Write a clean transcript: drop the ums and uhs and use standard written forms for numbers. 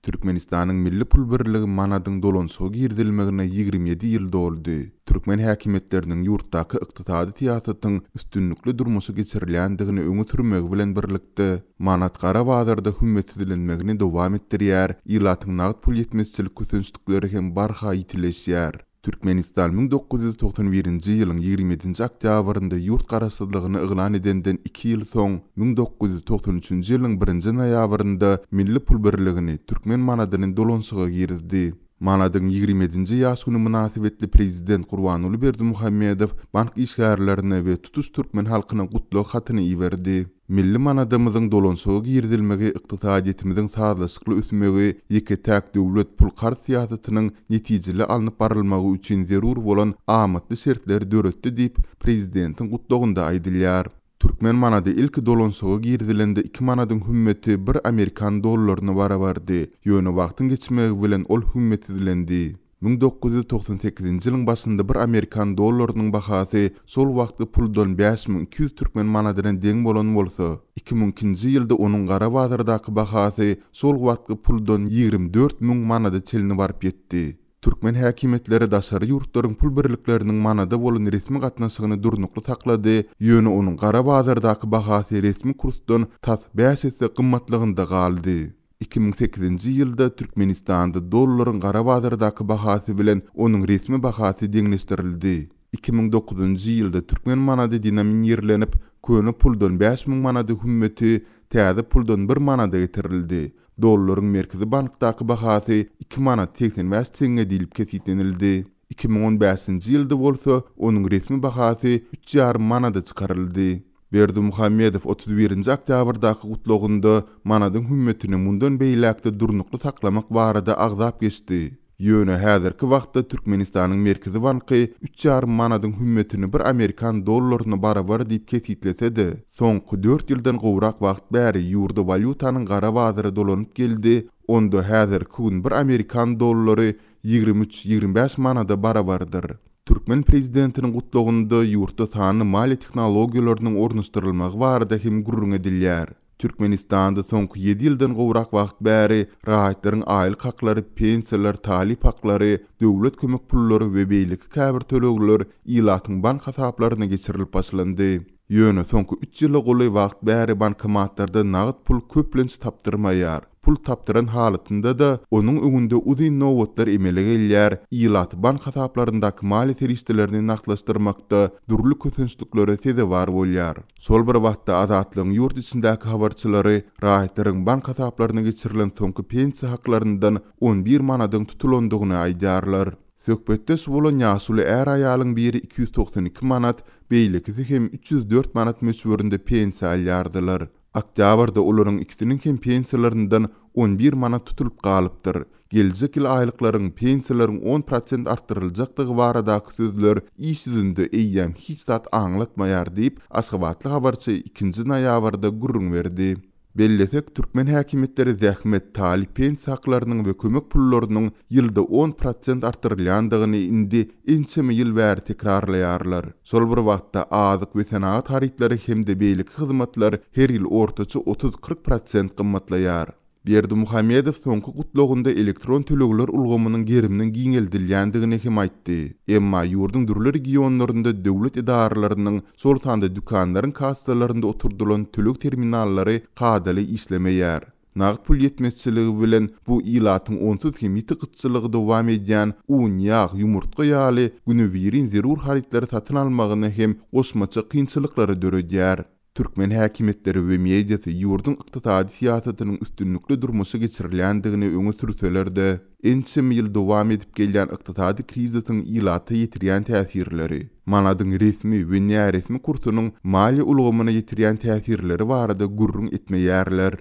Türkmenistan'ın milli pul birligi manadyň dolonsugy girdilmegine 27 ýyl doldy. Türkmen häkimetleriniň ýurtdaky ykdysady tiýatyryň üstünlikli durmuşy geçirilýändigini öňe sürmek bilen birlikde manat gara bazarda hümmet edilenmegini dowam etdirýär, ýylatyň nagd pul ýetmezçilik kösünçlikleri hem barha ýitileşýär. Türkmenistan 1991-nji ýylyň 27-nji oktýabrynda ýurt garaşsyzlygyny eglan edenden 2 ýyl soň 1993-nji ýylyň 1-nji noýabrynda milli pul birligini türkmen manadynyň dolonsugy girdi. Manadyň 27-nji ýaş güni münasibetli prezident Gurbanuly Berdimuhammedow bank işgärlerine we tutuş türkmen halkyna gutluk hatyny iberdi. Milli manadymyzyň dolonsugy girdilmegi ykdysadiyetimiziň sazlaşykly üsmegi ýeke täk döwlet pul gar siýasatynyň netijeli alınıp barylmagy üçin zerur bolan amatly şertler döretdi diýip prezidentiň gutlugynda aýdylýar. Türkmen manady ilk dolonsugy girdilende 2 manadyň hümmeti 1 Amerikan dollaryna barabardy. Ýöne wagtyň geçmegi bilen ol hümmet edilendi. 1998-nji ýylyň başynda 1 Amerikan dollarynyň bahasy sol wagtky puldan 5200 türkmen manadyna deň bolan bolsa, 2002-nji ýylda onuň gara bazardaky bahasy sol wagtky puldan 24000 manada çelini barıp ýetdi. Türkmen häkimetleri daşary ýurtlaryň pul birlikleriniň manada bolan resmi gatnaşygyny durnukly taklady, ýöne onuň gara bazardaky bahasy resmi kursdan tas 5 esse gymmatlygynda galdy. 2008-nji ýylda Türkmenistanda dollaryň gara bazardaky bahasy bilen onuň resmi bahasy deňleşdirildi. 2009-njy ýylda türkmen manady dinamin ýerlenip, köne puldan 5000 manady hümmeti täze puldan 1 manada getirildi. Dollaryň merkezi bankdaky bahasy 2 manat 85 tenge dilip kesitlenildi. 2015-nji ýylda bolsa onuň resmi bahasy 3,5 manada çykaryldy. Berdimuhammedow 31-nji oktýabrdaky gutlugynda manadyň hümmetini mundan beýlekde durnukly saklamak barada agzap geçdi. Ýöne häzirki wagtda Türkmenistanyň merkezi banky 3,5 manadyň hümmetini 1 Amerikan dollaryna barabar diýip kesitlese-de, soňky 4 ýyldan gowrak wagt bäri ýurda valutanyň gara bazary dolanyp geldi. Onda häzirki gün 1 Amerikan dollary 23-25 manada barabardyr. Türkmen prezidentiniň gutlugynda ýurtda sany mali tehnologiýalarynyň ornaşdyrylmagy barada hem gurrun edilýär. Türkmenistanda soňky 7 ýyldan gowrak wagt bäri rahatlaryň aýlyk haklary, pensiýalar, talip haklary, döwlet kömek pullary we beýleki käbir tölegler ýylatyň bank hasaplaryna geçirilip başlandy. Ýöne soňky 3 ýyla goly wagt bäri bankomatlarda nagd pul köplenç tapdyrmaýar. Pul tapdyran halatynda da onuň öňünde uzyn nowatlar emele gelýär. Ýylat bank hasaplaryndaky mali teristelerini naqlaşdyrmakda durly kösünçliklere sede bar bolýar. Sol bir wagtda azatlygyň ýurt içindäki habarçylary rahatlaryň bank hasaplaryna geçirilen soňky pensiýa haklaryndan 11 manadyň tutulandygyny aýdarlar. Söhbetde bolan ýaşuly är aýalyň biri 292 manat, beýleki hem 304 manat möçberinde pensiýa alýardylar. Oktýabrda olaryň ikisiniň hem pensiýalaryndan 11 manat tutulup galypdyr. Geljek ýyl aýlyklaryň pensiýalaryň 10% artdyryljakdygy baradaky sözler iş ýüzünde eýýäm hiç zat aňlatmaýar diýip Aşgabatly habarçy 2-nji noýabrda gurrun berdi. Bellesek türkmen häkimetleri zähmet talip pensiýa haklarynyň we kömek pullarynyň ýylda 10% artdyrylýandygyny indi ençeme ýyl bäri tekrarlaýarlar. Sol bir wagtda azyk we senagat haritleri hemde beýleki hyzmatlar her ýyl ortaça 30-40% gymmatlaýar. Berdimuhammedow soňky gutlugynda elektron tölegler ulgamynyň gerimden giňeldilýändigini hem aýtdy. Emma ýurdun dürli regionlarynda döwlet idaralarynyň sol tanda dükanlaryň kassalarynda oturdulan töleg terminallary gadaly işlemeýär. Nagd pul ýetmezçiligi bilen bu ýylatyň onsuz hem ýetiqçylygy dowam edýän uňýag, ýumurtga ýaly günübirin zerur haritleri satyn almagyny hem goşmaça kynçylyklary döredýär. Türkmen häkimetleri we mediasy ýurdun ykdysady siýasatynyň üstünlikli durmuşy geçirilýändigini öňe sürseler-de, ençeme ýyl dowam edip gelýän ykdysady krizisyň ýylata ýetirýän täsirleri, manadyň resmi we näresmi kursunyň mali ulgamyna ýetirýän täsirleri barada gurrun etmeýärler.